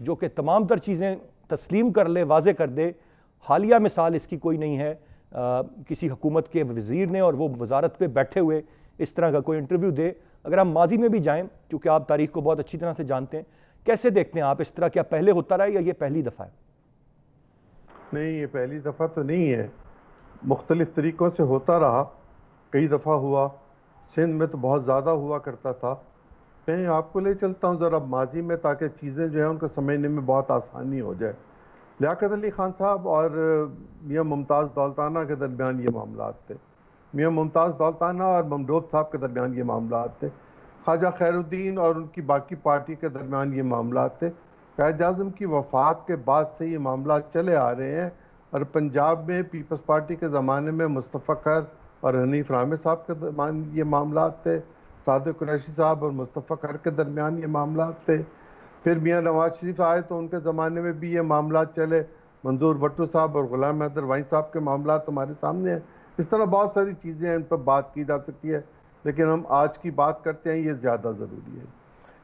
جو کہ تمام تر چیزیں تسلیم کر لے، واضح کر دے. حالیہ مثال اس کی کوئی نہیں ہے کسی حکومت کے وزیر نے اور وہ وزارت پہ بیٹھے ہوئے اس طرح کا کوئی انٹرویو دے. اگر ہم ماضی میں بھی جائیں، کیونکہ آپ تاریخ کو بہت اچھی طرح سے جانتے ہیں، کیسے دیکھتے ہیں آپ اس طرح؟ کیا پہلے ہوتا رہا ہے یا یہ پہلی دفعہ ہے؟ نہیں، یہ پہلی دفعہ تو نہیں ہے، مختلف طریقوں سے ہوتا رہا، کئی دفعہ ہوا. سندھ میں تو بہت زیادہ ہوا کرتا تھا. میں آپ کو لے چلتا ہوں ذرا ماضی میں، تاکہ چیزیں جو ہیں ان کو سمجھنے میں بہت آسانی ہو جائے. لیاقت علی خان صاحب اور میاں ممتاز دولتانہ کے درمیان یہ معاملات تھے. میاں ممتاز دولتانہ اور ممدوح صاحب کے درمیان یہ معاملات تھے. خواجہ خیر الدین اور ان کی باقی پارٹی کے درمیان یہ معاملات تھے. قائد اعظم کی وفات کے بعد سے یہ معاملات چلے آ رہے ہیں. اور پنجاب میں پیپلز پارٹی کے زمانے میں مصطفیٰ خیر اور حنیف رحمت صاحب کے درمیان یہ معاملات تھے. صادق قریشی صاحب اور مصطفیٰ خیر کے درمیان یہ معاملات تھے. پھر میاں نواز شریف آئے تو ان کے زمانے میں بھی یہ معاملات چلے. منظور بھٹو صاحب اور غلام حیدر وائیں صاحب کے معاملات ہمارے سامنے ہیں. اس طرح بہت ساری چیزیں ہیں، ان پر بات کی جا سکتی ہے، لیکن ہم آج کی بات کرتے ہیں، یہ زیادہ ضروری ہے.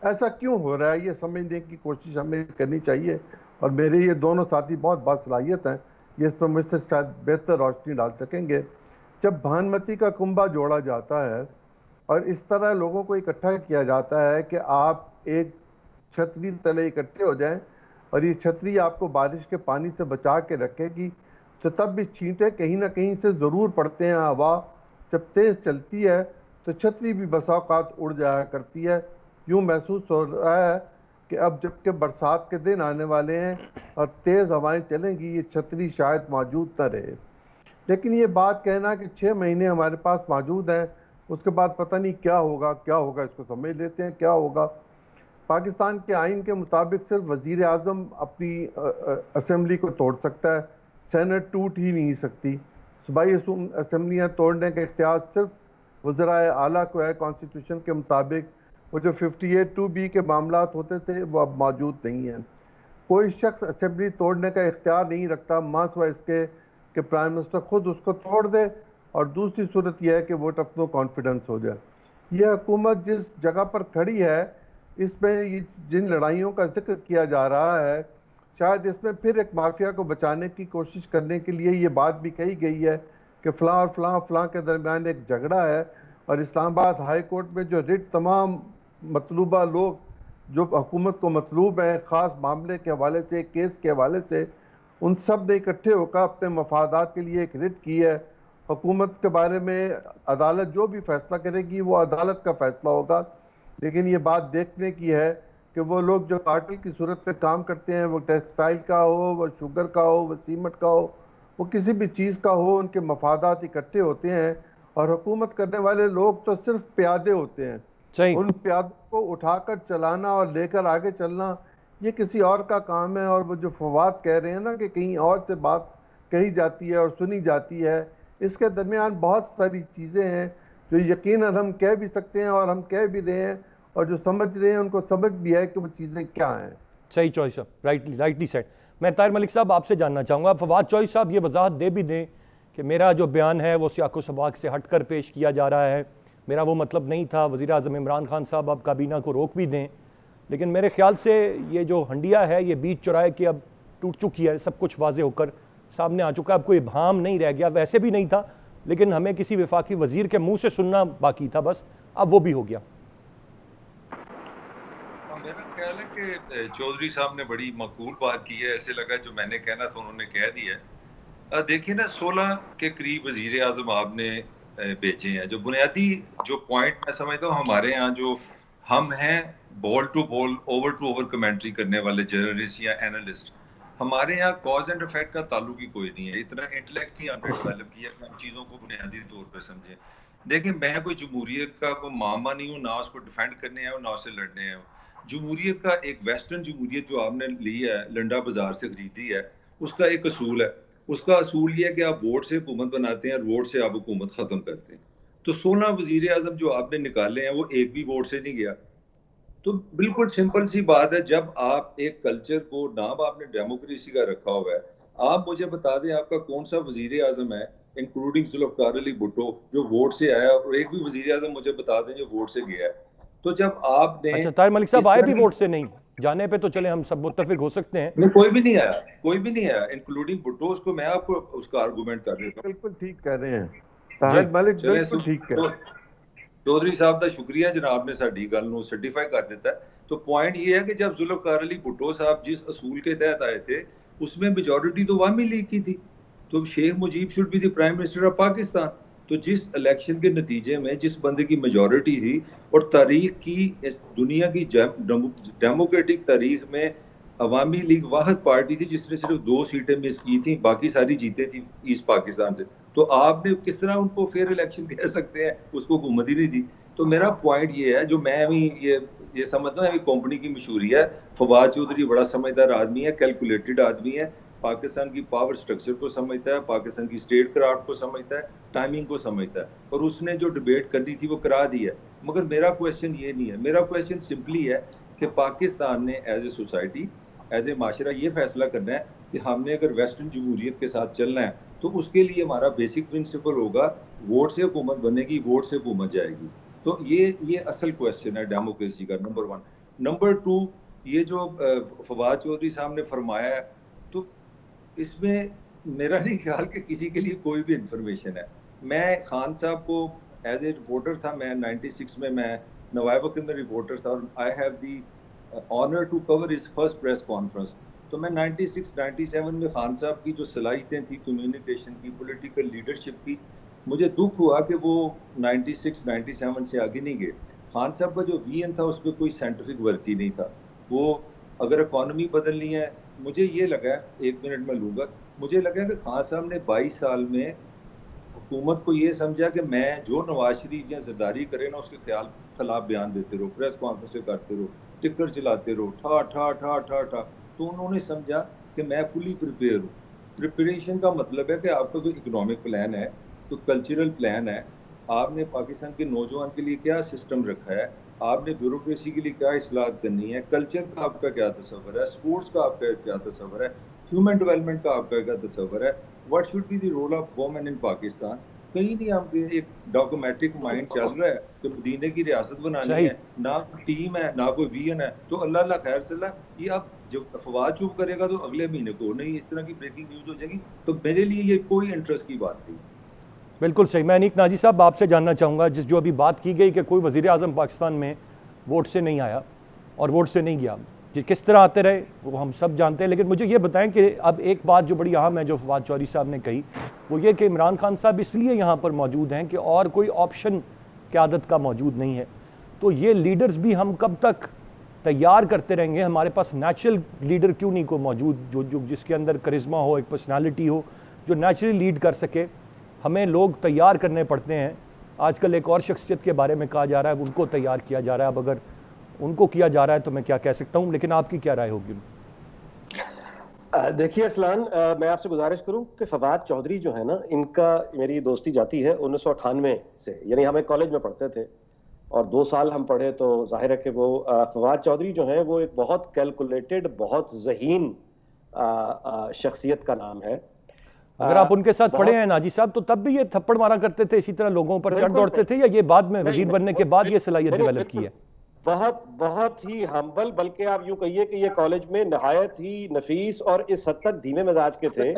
ایسا کیوں ہو رہا ہے یہ سمجھنے کی کوشش ہمیں کرنی چاہیے. اور میرے یہ دونوں ساتھی بہت باصلاحیت ہیں، یہ اس پر مجھ سے شاید بہتر روشنی ڈال سکیں گے. جب بھانمتی کا کنبہ جوڑا جاتا ہے اور اس طرح لوگوں کو اکٹھا کیا جاتا ہے کہ آپ ایک چھتری تلے اکٹھے ہو جائیں اور یہ چھتری آپ کو بارش کے پانی سے بچا کے رکھے گی، تو تب بھی چھینٹے کہیں نہ کہیں سے ضرور پڑتے ہیں. ہوا جب تیز چلتی ہے تو چھتری بھی بسا اوقات اڑ جایا کرتی ہے. یوں محسوس ہو رہا ہے کہ اب جب کہ برسات کے دن آنے والے ہیں اور تیز ہوائیں چلیں گی، یہ چھتری شاید موجود نہ رہے. لیکن یہ بات کہنا کہ 6 مہینے ہمارے پاس موجود ہیں، اس کے بعد پتہ نہیں کیا ہوگا کیا ہوگا، اس کو سمجھ لیتے ہیں کیا ہوگا. پاکستان کے آئین کے مطابق صرف وزیر اعظم اپنی اسمبلی کو توڑ سکتا ہے، سینٹ ٹوٹ ہی نہیں سکتی. صوبائی اسمبلیاں توڑنے کا اختیار صرف وزرائے اعلیٰ کو ہے. کانسٹیٹیوشن کے مطابق وہ جو 58(2)B کے معاملات ہوتے تھے وہ اب موجود نہیں ہیں. کوئی شخص اسمبلی توڑنے کا اختیار نہیں رکھتا، ماں سوائے اس کے کہ پرائم منسٹر خود اس کو توڑ دے، اور دوسری صورت یہ ہے کہ ووٹ آف نو کانفیڈنس ہو جائے. یہ حکومت جس جگہ پر کھڑی ہے، اس میں جن لڑائیوں کا ذکر کیا جا رہا ہے، شاید اس میں پھر ایک مافیا کو بچانے کی کوشش کرنے کے لیے یہ بات بھی کہی گئی ہے کہ فلاں اور فلاں فلاں کے درمیان ایک جھگڑا ہے. اور اسلام آباد ہائی کورٹ میں جو ریٹ تمام مطلوبہ لوگ جو حکومت کو مطلوب ہیں خاص معاملے کے حوالے سے، کیس کے حوالے سے، ان سب نے اکٹھے ہو کر اپنے مفادات کے لیے ایک ریٹ کی ہے. حکومت کے بارے میں عدالت جو بھی فیصلہ کرے گی وہ عدالت کا فیصلہ ہوگا. لیکن یہ بات دیکھنے کی ہے کہ وہ لوگ جو کارٹل کی صورت پہ کام کرتے ہیں، وہ ٹیکسٹائل کا ہو، وہ شوگر کا ہو، وہ سیمنٹ کا ہو، وہ کسی بھی چیز کا ہو، ان کے مفادات اکٹھے ہوتے ہیں. اور حکومت کرنے والے لوگ تو صرف پیادے ہوتے ہیں. صحیح. ان پیادوں کو اٹھا کر چلانا اور لے کر آگے چلنا یہ کسی اور کا کام ہے. اور وہ جو فواد کہہ رہے ہیں نا کہ کہیں اور سے بات کہی جاتی ہے اور سنی جاتی ہے، اس کے درمیان بہت ساری چیزیں ہیں جو یقیناً ہم کہہ بھی سکتے ہیں اور ہم کہہ بھی رہے ہیں، اور جو سمجھ رہے ہیں ان کو سمجھ بھی ہے کہ وہ چیزیں کیا ہیں. صحیح چوائس صاحب، رائٹلی سیٹ. میں طاہر ملک صاحب آپ سے جاننا چاہوں گا، فواد چوائس صاحب یہ وضاحت دے بھی دیں کہ میرا جو بیان ہے وہ سیاق و سباق سے ہٹ کر پیش کیا جا رہا ہے، میرا وہ مطلب نہیں تھا. وزیر اعظم عمران خان صاحب اب کابینہ کو روک بھی دیں، لیکن میرے خیال سے یہ جو ہنڈیا ہے یہ بیچ چرائے کے اب ٹوٹ چکی ہے، سب کچھ واضح ہو کر سامنے آ چکا ہے. اب کوئی ابہام نہیں رہ گیا، ویسے بھی نہیں تھا لیکن ہمیں کسی وفاقی وزیر کے منہ سے سننا باقی تھا، بس اب وہ بھی ہو گیا. میرا خیال ہے کہ چودھری صاحب نے بڑی معقول بات کی ہے. ایسے لگا جو میں نے کہنا تھا انہوں نے کہہ دیا ہے. دیکھیں نا، 16 کے قریب وزیر اعظم آپ نے بھیجے ہیں. جو بنیادی جو پوائنٹ میں سمجھتا ہوں ہمارے یہاں جو ہم ہیں ball to ball, over to over commentary کرنے والے جرنلسٹ یا اینالسٹ، ہمارے یہاں کاز اینڈ افیکٹ کا تعلق ہی کوئی نہیں ہے. اتنا انٹلیکٹ ہی ہم نے ڈیولپ کیا کہ ہم چیزوں کو بنیادی طور پہ سمجھیں. دیکھیں، میں کوئی جمہوریت کا کوئی ماما نہیں ہوں، نہ اس کو ڈیفینڈ کرنے آیا ہوں، نہ اس سے لڑنے آیا ہوں. جمہوریت کا ایک ویسٹرن جمہوریت جو آپ نے لی ہے، لنڈا بازار سے خریدی ہے، اس کا ایک اصول ہے. اس کا اصول یہ ہے کہ آپ ووٹ سے حکومت بناتے ہیں اور ووٹ سے آپ حکومت ختم کرتے ہیں. تو 16 وزیر اعظم جو آپ نے نکالے ہیں وہ ایک بھی ووٹ سے نہیں گیا. تو بالکل سمپل سی بات ہے، جب آپ ایک کلچر کو نام آپ نے ڈیموکریسی کا رکھا ہوا ہے، آپ مجھے بتا دیں آپ کا کون سا وزیر اعظم ہے انکلوڈنگ ذوالفقار علی بھٹو جو ووٹ سے آیا، اور ایک بھی وزیر اعظم مجھے بتا دیں جو ووٹ سے گیا ہے. تو جب آپ نے اچھا طاہر ملک صاحب اس آئے بھی طرح ووٹ سے نہیں؟ جانے پہ تو چلے ہم سب متفق ہو سکتے ہیں. نہیں کوئی بھی نہیں آیا انکلوڈنگ بھٹو. اس کو میں آپ کو اس کا آرگومنٹ کر دیتا ہوں. بالکل ٹھیک کہہ رہے ہیں طاہر ملک, بالکل ٹھیک کہہ رہے ہیں. چودھری صاحب کا شکریہ جناب نے ساڈی گل نو سرٹیفائی کر دیتا ہے. تو پوائنٹ یہ ہے کہ جب ذوالفقار علی بھٹو صاحب جس اصول کے تحت آئے تھے اس میں میجورٹی تو عوامی لیگ کی تھی. تو Sheikh Mujib should be the prime minister of Pakistan. تو جس الیکشن کے نتیجے میں جس بندے کی میجورٹی تھی, اور تاریخ کی اس دنیا کی ڈیموکریٹک تاریخ میں عوامی لیگ واحد پارٹی تھی جس نے صرف 2 سیٹیں مس کی تھیں, باقی ساری جیتے تھی ایسٹ پاکستان سے. تو آپ نے کس طرح ان کو فیئر الیکشن کہہ سکتے ہیں؟ اس کو حکومت ہی نہیں دی. تو میرا پوائنٹ یہ ہے, جو میں ابھی یہ سمجھتا ہوں کمپنی کی مشہوری ہے, فواد چودھری بڑا سمجھدار آدمی ہے, کیلکولیٹڈ آدمی ہے, پاکستان کی پاور سٹرکچر کو سمجھتا ہے, پاکستان کی اسٹیٹ کرافٹ کو سمجھتا ہے, ٹائمنگ کو سمجھتا ہے, اور اس نے جو ڈیبیٹ کرنی تھی وہ کرا دی ہے. مگر میرا کویشچن یہ نہیں ہے, میرا کویشچن سمپلی ہے کہ پاکستان نے as a society, as a معاشرہ یہ فیصلہ کرنا ہے کہ ہم نے اگر ویسٹرن جمہوریت کے ساتھ چلنا ہے تو اس کے لیے ہمارا بیسک پرنسپل ہوگا ووٹ سے حکومت بنے گی, ووٹ سے حکومت جائے گی. تو یہ اصل کویشچن ہے ڈیموکریسی کا, نمبر 1. نمبر 2, یہ جو فواد چودھری صاحب نے فرمایا ہے, تو اس میں میرا نہیں خیال کہ کسی کے لیے کوئی بھی انفارمیشن ہے. میں خان صاحب کو ایز اے رپورٹر تھا, میں 96 میں نوائے وقت میں رپورٹر تھا, اور I have the honour to cover his first press conference. تو میں 96-97 میں خان صاحب کی جو صلاحیتیں تھیں کمیونیکیشن کی, پولیٹیکل لیڈرشپ کی, مجھے دکھ ہوا کہ وہ 96-97 سے آگے نہیں گئے. خان صاحب کا جو ویژن تھا اس پہ کوئی سائنٹیفک ورک ہی نہیں تھا. وہ اگر اکانومی بدلنی ہے, مجھے یہ لگا, 1 منٹ میں لوں گا, مجھے لگا کہ خان صاحب نے 22 سال میں حکومت کو یہ سمجھا کہ میں جو نواز شریف یا زرداری کرے نا اس کے خلاف بیان دیتے رہو, پریس کانفرنس کرتے رہو, ٹکر چلاتے رہو, ٹھا ٹھا ٹھا ٹھا ٹھا. تو انہوں نے سمجھا کہ میں فلی پریپیئر ہوں. پریپریشن کا مطلب ہے کہ آپ کا کوئی اکنامک پلان ہے, تو کلچرل پلان ہے, آپ نے پاکستان کے نوجوان کے لیے کیا سسٹم رکھا ہے, آپ نے بیوروکریسی کے لیے کیا اصلاحات کرنی ہے, کلچر کا آپ کا کیا تصور ہے, اسپورٹس کا آپ کا کیا تصور ہے, ہیومن ڈیولپمنٹ کا آپ کا کیا تصور ہے, what should be the role of women in Pakistan. کہیں نہیں, ہم ایک ڈاکومیٹرک مائنڈ چل رہا ہے کہ مدینے کی ریاست بنانی ہے, نہ ٹیم ہے نہ کوئی ویژن ہے. تو اللہ اللہ خیر صلی اللہ, یہ آپ جب فواد چوپ کرے گا تو اگلے مہینے کو نہیں اس طرح کی بریکنگ نیوز ہو جائے گی. تو میرے لیے یہ کوئی انٹرسٹ کی بات نہیں. بالکل صحیح. میں انیک ناجی صاحب آپ سے جاننا چاہوں گا, جو ابھی بات کی گئی کہ کوئی وزیر اعظم پاکستان میں ووٹ سے نہیں آیا اور ووٹ سے نہیں گیا, کس طرح آتے رہے وہ ہم سب جانتے ہیں, لیکن مجھے یہ بتائیں کہ اب ایک بات جو بڑی اہم ہے جو فواد چودھری صاحب نے کہی, وہ یہ کہ عمران خان صاحب اس لیے یہاں پر موجود ہیں کہ اور کوئی آپشن قیادت کا موجود نہیں ہے. تو یہ لیڈرز بھی ہم کب تک تیار کرتے رہیں گے؟ ہمارے پاس نیچرل لیڈر کیوں نہیں کو موجود, جو جس کے اندر کرزما ہو, ایک پرسنالٹی ہو, جو نیچرلی لیڈ کر سکے؟ ہمیں لوگ تیار کرنے پڑتے ہیں. آج کل ایک اور شخصیت کے بارے میں کہا جا رہا ہے, ان کو تیار کیا جا رہا ہے. اب اگر ان کو کیا جا رہا ہے تو میں کیا کہہ سکتا ہوں, لیکن آپ کی کیا رائے ہوگی؟ دیکھیے اسلان, میں آپ سے گزارش کروں کہ فواد چودھری جو ہے نا, ان کا میری دوستی جاتی ہے 1998 سے, یعنی ہم ایک کالج میں پڑھتے تھے اور 2 سال ہم پڑھے. تو ظاہر ہے کہ وہ فواد چودھری جو ہیں وہ ایک بہت کیلکولیٹڈ, بہت ذہین شخصیت کا نام ہے. اگر آپ ان کے ساتھ پڑھے ہیں ناجی صاحب, تو تب بھی یہ تھپڑ مارا کرتے تھے, اسی طرح لوگوں پر چڑھ دوڑتے تھے, یا یہ بعد میں وزیر بننے کے بعد یہ صلاحیت ڈیولپ کی ہے؟ بہت ہی ہمبل, بلکہ آپ یوں کہیے کہ یہ کالج میں نہایت ہی نفیس اور اس حد تک دھیمے مزاج کے تھے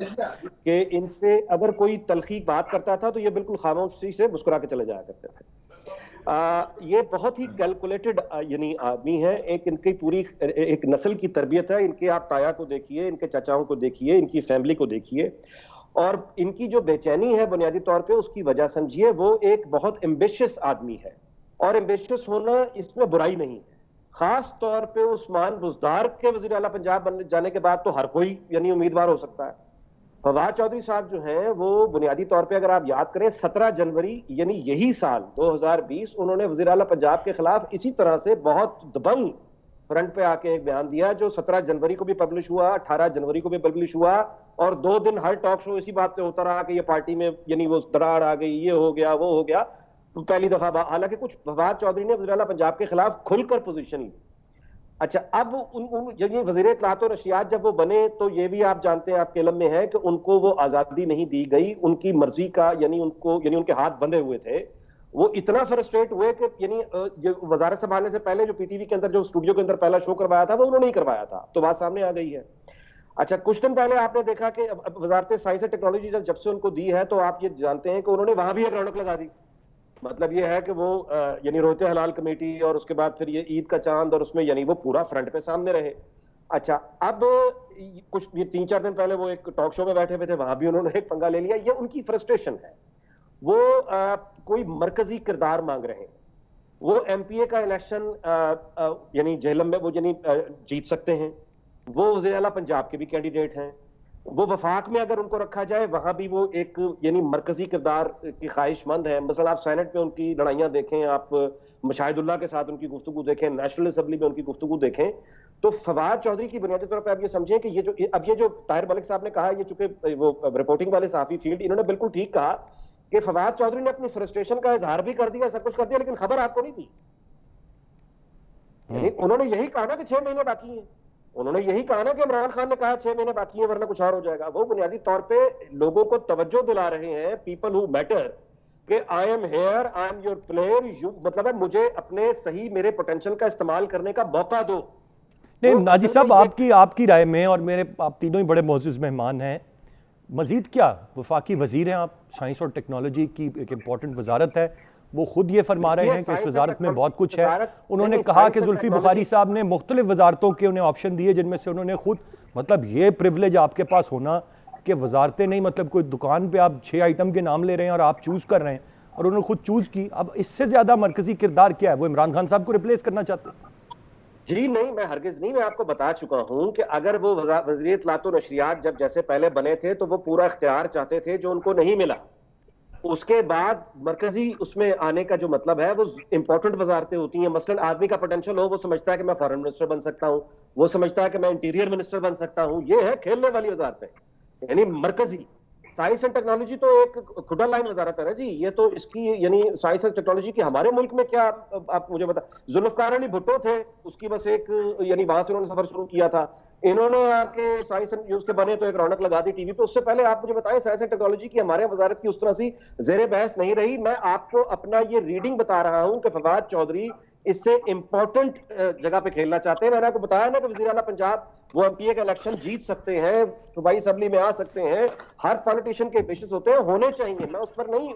کہ ان سے اگر کوئی تلخی بات کرتا تھا تو یہ بالکل خاموشی سے مسکرا کے چلے جایا کرتے تھے. یہ بہت ہی کیلکولیٹڈ یعنی آدمی ہے. ان کی پوری ایک نسل کی تربیت ہے. ان کے آپ تایا کو دیکھیے, ان کے چچاؤں کو دیکھیے, ان کی فیملی کو دیکھیے, اور ان کی جو بے چینی ہے بنیادی طور پہ اس کی وجہ سمجھیے وہ ایک بہت ایمبیشس آدمی ہے. اور ایمبیشس ہونا اس میں برائی نہیں ہے, خاص طور پہ عثمان بزدار کے وزیر اعلیٰ پنجاب بن جانے کے بعد تو ہر کوئی یعنی امیدوار ہو سکتا ہے. فواد چودھری صاحب جو ہیں وہ بنیادی طور پہ اگر آپ یاد کریں 17 جنوری یعنی یہی سال 2020 انہوں نے وزیر اعلیٰ پنجاب کے خلاف اسی طرح سے بہت دبنگ فرنٹ پہ آ کے ایک بیان دیا جو 17 جنوری کو بھی پبلش ہوا, 18 جنوری کو بھی پبلش ہوا, اور 2 دن ہر ٹاک شو اسی بات پہ ہوتا رہا کہ یہ پارٹی میں یعنی وہ دراڑ آ گئی, یہ ہو گیا, وہ ہو گیا. پہلی دفعہ حالانکہ کچھ فواد چودھری نے وزیر اعلیٰ پنجاب کے خلاف کھل کر پوزیشن لی. اچھا, اب جب یہ وزیر اطلاعات و نشریات جب وہ بنے تو یہ بھی آپ جانتے ہیں, آپ کے علم میں ہے کہ ان کو وہ آزادی نہیں دی گئی, ان کی مرضی کا یعنی ان کے ہاتھ بندھے ہوئے تھے. وہ اتنا فرسٹریٹ ہوئے کہ یعنی وزارت سنبھالنے سے پہلے جو پی ٹی وی کے اندر جو اسٹوڈیو کے اندر پہلا شو کروایا تھا وہ انہوں نے ہی کروایا تھا, تو بات سامنے آ گئی ہے. اچھا, کچھ دن پہلے آپ نے دیکھا کہ وزارت سائنس اور ٹیکنالوجی جب سے ان کو دی ہے تو آپ یہ جانتے ہیں کہ انہوں نے وہاں بھی ایک رونق لگا دی. مطلب یہ ہے کہ وہ یعنی روتے حلال کمیٹی اور اس کے بعد پھر یہ عید کا چاند اور اس میں یعنی وہ پورا فرنٹ پہ سامنے رہے. اچھا, اب کچھ یہ 3-4 دن پہلے وہ ایک ٹاک شو میں بیٹھے ہوئے تھے, وہاں بھی انہوں نے ایک پنگا لے لیا. یہ ان کی فرسٹریشن ہے, وہ کوئی مرکزی کردار مانگ رہے ہیں. وہ ایم پی اے کا الیکشن یعنی جہلم میں وہ یعنی جیت سکتے ہیں, وہ وزیر اعلیٰ پنجاب کے بھی کینڈیڈیٹ ہیں, وہ وفاق میں اگر ان کو رکھا جائے وہاں بھی وہ ایک یعنی مرکزی کردار کی خواہش مند ہے. مثلا آپ سینٹ میں ان کی لڑائیاں دیکھیں, آپ مشاہد اللہ کے ساتھ ان کی گفتگو دیکھیں, نیشنل اسمبلی میں ان کی گفتگو دیکھیں, تو فواد چودھری کی بنیادی طور پہ آپ یہ سمجھیں کہ یہ جو طاہر ملک صاحب نے کہا, یہ چونکہ وہ رپورٹنگ والے صحافی فیلڈ, انہوں نے بالکل ٹھیک کہا کہ فواد چودھری نے اپنی فرسٹریشن کا اظہار بھی کر دیا, سب کچھ کر دیا, لیکن خبر آپ کو نہیں تھی. یعنی انہوں نے یہی کہا نا کہ 6 مہینے باقی ہیں, انہوں نے یہی کہا نا کہ عمران خان نے کہا 6 مہینے باقی ہیں ورنہ کچھ اور ہو جائے گا. وہ بنیادی طور پہ لوگوں کو توجہ دلا رہے ہیں, پیپل ہو میٹر, کہ I am here, I am your player, مطلب ہے مجھے اپنے صحیح میرے پوٹینشل کا استعمال کرنے کا موقع دو. نہیں ناجی صاحب, آپ کی رائے میں, اور آپ تینوں ہی بڑے معزز مہمان ہیں, مزید کیا وفاقی وزیر ہیں آپ, سائنس اور ٹیکنالوجی کی ایک امپورٹنٹ وزارت ہے, وہ خود یہ فرما رہے ہیں کہ اس وزارت میں بہت کچھ ہے. انہوں نے کہا کہ زلفی بخاری صاحب نے مختلف وزارتوں کے انہیں آپشن دیے, جن میں سے انہوں نے خود, مطلب یہ پریولیج آپ کے پاس ہونا کہ وزارتیں نہیں, مطلب کوئی دکان پہ آپ 6 آئٹم کے نام لے رہے ہیں اور آپ چوز کر رہے ہیں, اور انہوں نے خود چوز کی. اب اس سے زیادہ مرکزی کردار کیا ہے؟ وہ عمران خان صاحب کو ریپلیس کرنا چاہتے ہیں؟ جی نہیں, میں ہرگز نہیں, میں آپ کو بتا چکا ہوں کہ اگر وہ وزیر اطلاعات و نشریات جب جیسے پہلے بنے تھے تو وہ پورا اختیار چاہتے تھے جو ان کو نہیں ملا. اس کے بعد مرکزی اس میں آنے کا جو مطلب ہے وہ امپورٹنٹ وزارتیں ہوتی ہیں. مثلا آدمی کا پوٹینشل ہو, وہ سمجھتا ہے کہ میں فارن منسٹر بن سکتا ہوں, وہ سمجھتا ہے کہ میں انٹیریئر منسٹر بن سکتا ہوں. یہ ہے کھیلنے والی وزارتیں, یعنی مرکزی. سائنس اینڈ ٹیکنالوجی تو ایک کھڈا لائن وزارت ہے نا جی, یہ تو اس کی یعنی سائنس اینڈ ٹیکنالوجی کی ہمارے ملک میں کیا, آپ مجھے بتا, ذوالفقار علی بھٹو تھے, اس کی بس ایک یعنی وہاں سے انہوں نے سفر شروع کیا تھا, انہوں نے آ کے سائنس اس کے بنے تو ایک رونق لگا دی ٹی وی پہ. اس سے پہلے آپ مجھے بتائیں سائنس اینڈ ٹیکنالوجی کی ہمارے وزارت کی اس طرح سی زیر بحث نہیں رہی. میں آپ کو اپنا یہ ریڈنگ بتا رہا ہوں کہ فواد چودھری اس سے امپورٹنٹ جگہ پہ کھیلنا چاہتے ہیں. میں نے آپ کو بتایا نا کہ وزیر اعلیٰ پنجاب وہ ایم پی اے کا الیکشن جیت سکتے ہیں, صوبائی اسمبلی میں آ سکتے ہیں. ہر پالیٹیشین کے ایمبیشنز ہوتے ہیں, ہونے چاہیے. میں اس پر نہیں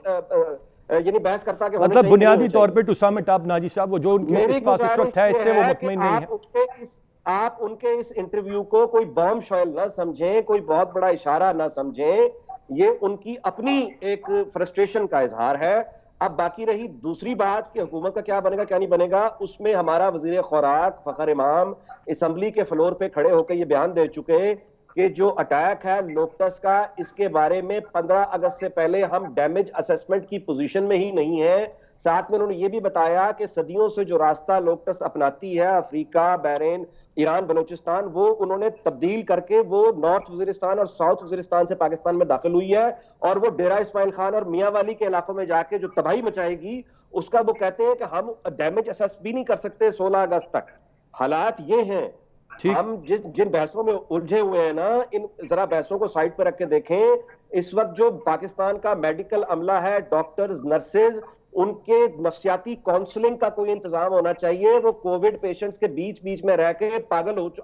یعنی بحث کرتا کہ مطلب بنیادی طور پہ to sum it up Naji صاحب, وہ جو ان کے پاس اس وقت ہے اس سے وہ مطمئن نہیں ہے. آپ ان کے اس انٹرویو کو کوئی بام شائل نہ سمجھیں, کوئی بہت بڑا اشارہ نہ سمجھیں, یہ ان کی اپنی ایک فرسٹریشن کا اظہار ہے. اب باقی رہی دوسری بات کہ حکومت کا کیا بنے گا کیا نہیں بنے گا, اس میں ہمارا وزیر خوراک فخر امام اسمبلی کے فلور پہ کھڑے ہو کے یہ بیان دے چکے کہ جو اٹیک ہے لوکٹس کا, اس کے بارے میں 15 اگست سے پہلے ہم ڈیمیج اسیسمنٹ کی پوزیشن میں ہی نہیں ہیں. ساتھ میں انہوں نے یہ بھی بتایا کہ صدیوں سے جو راستہ لوکٹس اپناتی ہے افریقہ, بحرین, ایران, بلوچستان, وہ انہوں نے تبدیل کر کے وہ نارتھ وزیرستان اور ساؤتھ وزیرستان سے پاکستان میں داخل ہوئی ہے, اور وہ ڈیرہ اسماعیل خان اور میاں والی کے علاقوں میں جا کے جو تباہی مچائے گی اس کا وہ کہتے ہیں کہ ہم ڈیمیج اسیس بھی نہیں کر سکتے 16 اگست تک. حالات یہ ہیں, ہم جن بحثوں میں الجھے ہوئے ہیں نا, ان ذرا بحثوں کو سائڈ پہ رکھ کے دیکھیں. اس وقت جو پاکستان کا میڈیکل عملہ ہے, ڈاکٹرز, نرسز, ان کے نفسیاتی کاؤنسلنگ کا کوئی انتظام ہونا چاہیے. وہ کووڈ پیشنٹس کے بیچ میں رہ کے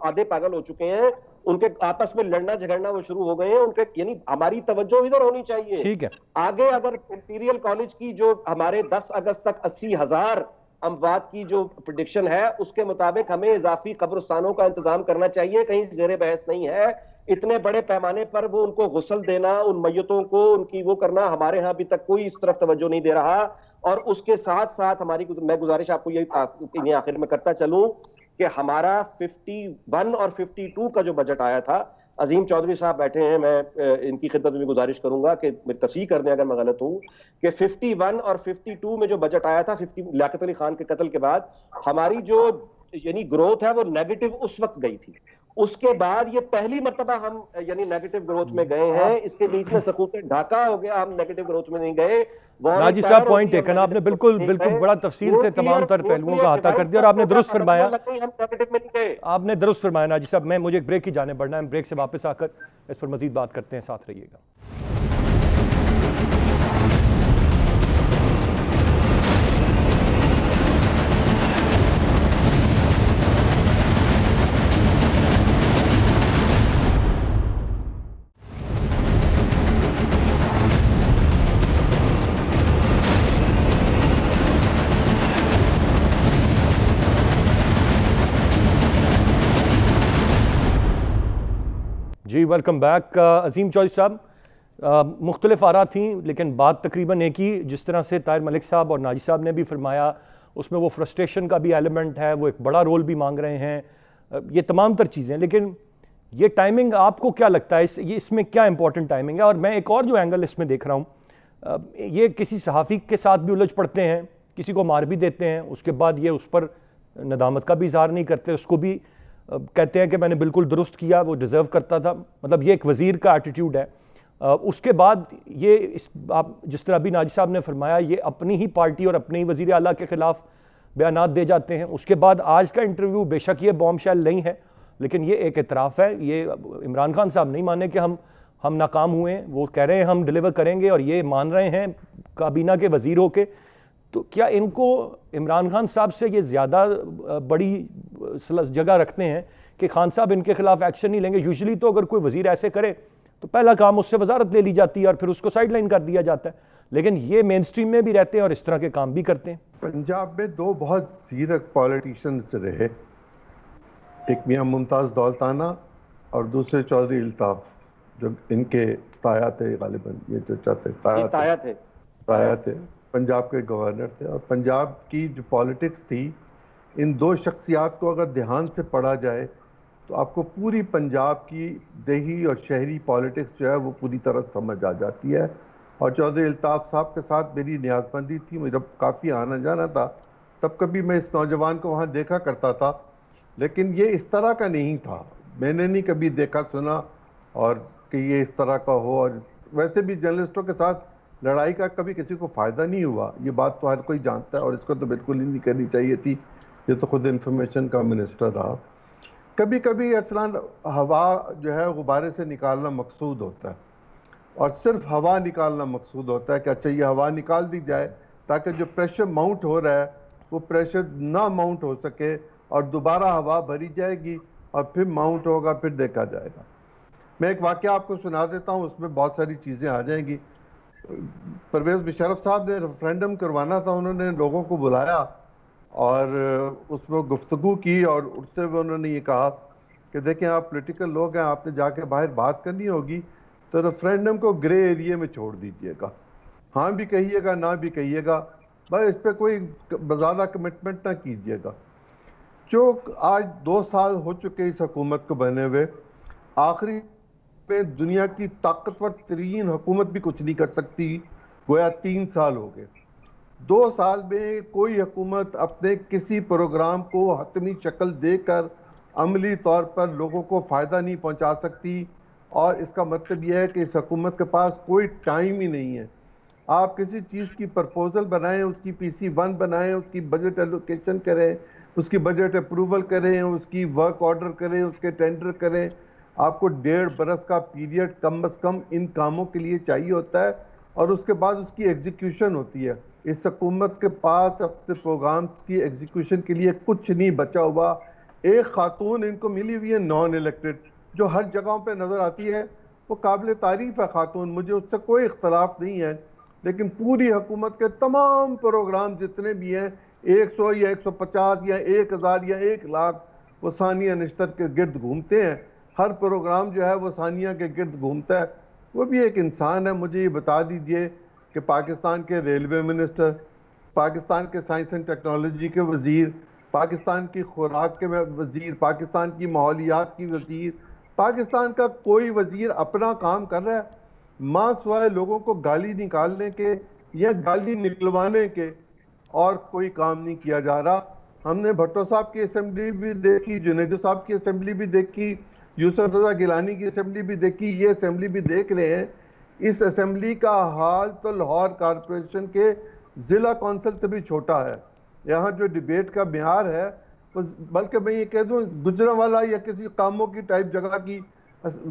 آدھے پاگل ہو چکے ہیں, ان کے آپس میں لڑنا جھگڑنا وہ شروع ہو گئے ہیں. ان کے یعنی ہماری توجہ ادھر ہونی چاہیے. ٹھیک ہے, آگے اگر امپیریل کالج کی جو ہمارے 10 اگست تک 80,000 اموات کی جو پریڈکشن ہے, اس کے مطابق ہمیں اضافی قبرستانوں کا انتظام کرنا چاہیے. کہیں زیر بحث نہیں ہے, اتنے بڑے پیمانے پر وہ ان کو غسل دینا, ان میتوں کو ان کی وہ کرنا, ہمارے ہاں ابھی تک کوئی اس طرف توجہ نہیں دے رہا. اور اس کے ساتھ ساتھ ہماری میں گزارش آپ کو یہ آخر میں کرتا چلوں کہ ہمارا 51 اور 52 کا جو بجٹ آیا تھا, عظیم چودھری صاحب بیٹھے ہیں, میں ان کی خدمت میں گزارش کروں گا کہ تصحیح کر دیں اگر میں غلط ہوں, کہ 51 اور 52 میں جو بجٹ آیا تھا لیاقت علی خان کے قتل کے بعد, ہماری جو یعنی گروتھ ہے وہ نیگیٹو اس وقت گئی تھی. اس کے بعد یہ پہلی مرتبہ ہم یعنی نیگیٹو گروتھ میں گئے ہیں. اس کے بیچ میں سقوط ڈھاکہ ہو گیا, ہم نیگیٹو گروتھ میں نہیں گئے. ناجی صاحب پوائنٹ ٹیکن, آپ نے بالکل بڑا تفصیل سے تمام تر پہلوؤں کا احاطہ کر دیا, اور آپ نے درست فرمایا. آپ نے درست فرمایا ناجی صاحب. مجھے ایک بریک کی جانب بڑھنا ہے, بریک سے واپس آ کر اس پر مزید بات کرتے ہیں, ساتھ رہیے گا. جی ویلکم بیک عظیم چودھری صاحب. مختلف آراء تھیں لیکن بات تقریباً ایک ہی. جس طرح سے طاہر ملک صاحب اور ناجی صاحب نے بھی فرمایا اس میں وہ فرسٹریشن کا بھی ایلیمنٹ ہے, وہ ایک بڑا رول بھی مانگ رہے ہیں, یہ تمام تر چیزیں. لیکن یہ ٹائمنگ آپ کو کیا لگتا ہے اس میں کیا امپورٹنٹ ٹائمنگ ہے؟ اور میں ایک اور جو اینگل اس میں دیکھ رہا ہوں, یہ کسی صحافی کے ساتھ بھی الجھ پڑتے ہیں, کسی کو مار بھی دیتے ہیں, اس کے بعد یہ اس پر ندامت کا بھی اظہار نہیں کرتے, اس کو بھی کہتے ہیں کہ میں نے بالکل درست کیا, وہ ڈیزرو کرتا تھا. مطلب یہ ایک وزیر کا ایٹیٹیوڈ ہے. اس کے بعد یہ آپ جس طرح ابھی ناجی صاحب نے فرمایا, یہ اپنی ہی پارٹی اور اپنے ہی وزیر اعلیٰ کے خلاف بیانات دے جاتے ہیں. اس کے بعد آج کا انٹرویو بے شک یہ بوم شیل نہیں ہے لیکن یہ ایک اعتراف ہے. یہ عمران خان صاحب نہیں مانے کہ ہم ناکام ہوئے ہیں, وہ کہہ رہے ہیں ہم ڈیلیور کریں گے, اور یہ مان رہے ہیں کابینہ کے وزیر ہو کے. تو کیا ان کو عمران خان صاحب سے یہ زیادہ بڑی جگہ رکھتے ہیں کہ خان صاحب ان کے خلاف ایکشن نہیں لیں گے؟ یوزلی تو اگر کوئی وزیر ایسے کرے تو پہلا کام اس سے وزارت لے لی جاتی ہے اور پھر اس کو سائیڈ لائن کر دیا جاتا ہے, لیکن یہ مین سٹریم میں بھی رہتے ہیں اور اس طرح کے کام بھی کرتے ہیں. پنجاب میں دو بہت زیرک پالیٹیشنز رہے, ایک میاں ممتاز دولتانہ اور دوسرے چودھری الطاف, جو ان کے تایا تھے, غالباً یہ چچا تھے, تایا تھے, پنجاب کے گورنر تھے. اور پنجاب کی جو پالیٹکس تھی, ان دو شخصیات کو اگر دھیان سے پڑھا جائے تو آپ کو پوری پنجاب کی دیہی اور شہری پالیٹکس جو ہے وہ پوری طرح سمجھ آ جاتی ہے. اور چودھری الطاف صاحب کے ساتھ میری نیاز بندی تھی, مجھے کافی آنا جانا تھا, تب کبھی میں اس نوجوان کو وہاں دیکھا کرتا تھا, لیکن یہ اس طرح کا نہیں تھا. میں نے نہیں کبھی دیکھا سنا اور کہ یہ اس طرح کا ہو. اور ویسے بھی جرنلسٹوں کے ساتھ لڑائی کا کبھی کسی کو فائدہ نہیں ہوا, یہ بات تو ہر کوئی جانتا ہے, اور اس کو تو بالکل ہی نہیں کرنی چاہیے تھی. یہ تو خود انفارمیشن کا منسٹر رہا. کبھی کبھی ارسلان ہوا جو ہے غبارے سے نکالنا مقصود ہوتا ہے, اور صرف ہوا نکالنا مقصود ہوتا ہے کہ اچھا یہ ہوا نکال دی جائے تاکہ جو پریشر ماؤنٹ ہو رہا ہے وہ پریشر نہ ماؤنٹ ہو سکے, اور دوبارہ ہوا بھری جائے گی اور پھر ماؤنٹ ہوگا, پھر دیکھا جائے گا. میں ایک واقعہ آپ کو سنا دیتا ہوں, اس میں بہت ساری چیزیں آ جائیں گی. پرویز مشرف صاحب نے ریفرینڈم کروانا تھا, انہوں نے لوگوں کو بلایا اور اس میں گفتگو کی, اور اٹھتے ہوئے انہوں نے یہ کہا کہ دیکھیں آپ پولیٹیکل لوگ ہیں, آپ نے جا کے باہر بات کرنی ہوگی تو ریفرینڈم کو گرے ایریے میں چھوڑ دیجئے گا, ہاں بھی کہیے گا نہ بھی کہیے گا, بھائی اس پہ کوئی زیادہ کمٹمنٹ نہ کیجئے گا. جو آج 2 سال ہو چکے اس حکومت کو بنے ہوئے, آخری پہ دنیا کی طاقتور ترین حکومت بھی کچھ نہیں کر سکتی, گویا 3 سال ہو گئے. 2 سال میں کوئی حکومت اپنے کسی پروگرام کو حتمی شکل دے کر عملی طور پر لوگوں کو فائدہ نہیں پہنچا سکتی, اور اس کا مطلب یہ ہے کہ اس حکومت کے پاس کوئی ٹائم ہی نہیں ہے. آپ کسی چیز کی پرپوزل بنائیں, اس کی PC1 بنائیں, اس کی بجٹ ایلوکیشن کریں, اس کی بجٹ اپروول کریں, اس کی ورک آرڈر کریں, اس کے ٹینڈر کریں, آپ کو 1.5 برس کا پیریڈ کم از کم ان کاموں کے لیے چاہیے ہوتا ہے, اور اس کے بعد اس کی ایگزیکیوشن ہوتی ہے. اس حکومت کے پاس اپنے پروگرامز کی ایگزیکیوشن کے لیے کچھ نہیں بچا ہوا. ایک خاتون ان کو ملی ہوئی ہے نان الیکٹڈ, جو ہر جگہوں پہ نظر آتی ہے, وہ قابل تعریف ہے خاتون, مجھے اس سے کوئی اختلاف نہیں ہے, لیکن پوری حکومت کے تمام پروگرام جتنے بھی ہیں 100 یا 150 یا 1000 یا 1 لاکھ وہ ثانیہ نشتر کے گرد گھومتے ہیں. ہر پروگرام جو ہے وہ ثانیہ کے گرد گھومتا ہے. وہ بھی ایک انسان ہے. مجھے یہ بتا دیجئے کہ پاکستان کے ریلوے منسٹر, پاکستان کے سائنس اینڈ ٹیکنالوجی کے وزیر, پاکستان کی خوراک کے وزیر, پاکستان کی ماحولیات کی وزیر, پاکستان کا کوئی وزیر اپنا کام کر رہا ہے؟ ماں سوائے لوگوں کو گالی نکالنے کے یا گالی نکلوانے کے اور کوئی کام نہیں کیا جا رہا. ہم نے بھٹو صاحب کی اسمبلی بھی دیکھی, جنیدو صاحب کی اسمبلی بھی دیکھی, یوسف رضا گیلانی کی اسمبلی بھی دیکھی, یہ اسمبلی بھی دیکھ رہے ہیں. اس اسمبلی کا حال تو لاہور کارپوریشن کے ضلع کونسل سے بھی چھوٹا ہے. یہاں جو ڈیبیٹ کا معیار ہے, بلکہ میں یہ کہہ دوں گجرانوالہ یا کسی کاموں کی ٹائپ جگہ کی